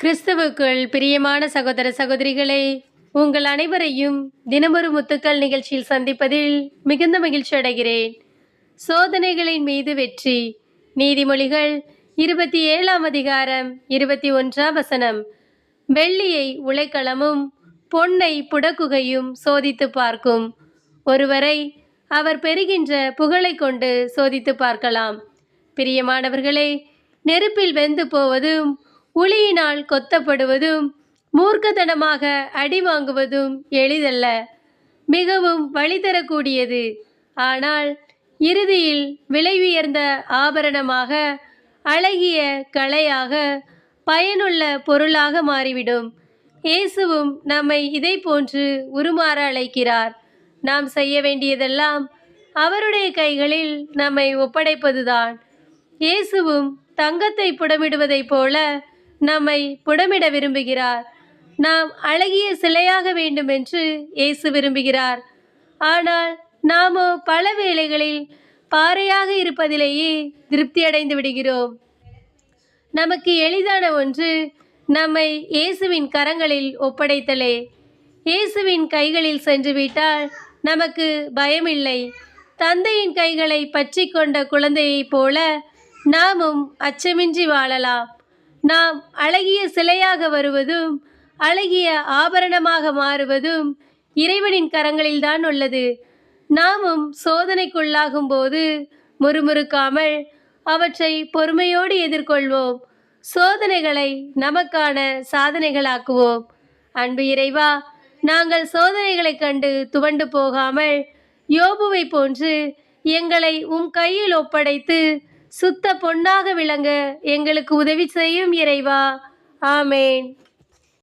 கிறிஸ்துவுக்குள் பிரியமான சகோதர சகோதரிகளே, உங்கள் அனைவரையும் தினமொரு முத்துக்கள் நிகழ்ச்சியில் சந்திப்பதில் மிகுந்த மகிழ்ச்சி அடைகிறேன். சோதனைகளின் மீது வெற்றி. நீதிமொழிகள் 27ஆம் அதிகாரம் 21ஆம் வசனம். வெள்ளியை உலைக்களமும் பொன்னை புடக்குகையும் சோதித்து பார்க்கும். ஒருவரை அவர் பெறுகின்ற புகழை கொண்டு சோதித்து பார்க்கலாம். பிரியமானவர்களே, நெருப்பில் வெந்து போவதும் உளியினால் கொத்தப்படுவதும் மூர்க்கத்தனமாக அடி வாங்குவதும் எளிதல்ல, மிகவும் வழி தரக்கூடியது. ஆனால் இறுதியில் விலை உயர்ந்த ஆபரணமாக, அழகிய கலையாக, பயனுள்ள பொருளாக மாறிவிடும். இயேசுவும் நம்மை இதை போன்று உருமாற அழைக்கிறார். நாம் செய்ய வேண்டியதெல்லாம் அவருடைய கைகளில் நம்மை ஒப்படைப்பதுதான். இயேசுவும் தங்கத்தை புடமிடுவதைப் போல நம்மை புடமிட விரும்புகிறார். நாம் அழகிய சிலையாக வேண்டும் என்று இயேசு விரும்புகிறார். ஆனால் நாமோ பல வேளைகளில் பாறையாக இருப்பதிலேயே திருப்தி அடைந்து விடுகிறோம். நமக்கு எளிதான ஒன்று நம்மை இயேசுவின் கரங்களில் ஒப்படைத்தலே. இயேசுவின் கைகளில் சென்றுவிட்டால் நமக்கு பயமில்லை. தந்தையின் கைகளை பற்றி கொண்ட குழந்தையைப் போல நாமும் அச்சமின்றி வாழலாம். நாம் அழகிய சிலையாக வருவதும் அழகிய ஆபரணமாக மாறுவதும் இறைவனின் கரங்களில்தான் உள்ளது. நாமும் சோதனைக்குள்ளாகும் போது முறுமுறுக்காமல் அவற்றை பொறுமையோடு எதிர்கொள்வோம். சோதனைகளை நமக்கான சாதனைகளாக்குவோம். அன்பு இறைவா, நாங்கள் சோதனைகளை கண்டு துவண்டு போகாமல் யோபுவை போன்று எங்களை உம் கையில் ஒப்படைத்து சுத்த பொன்னாக விளங்க எங்களுக்கு உதவி செய்யும் இறைவா. ஆமேன்.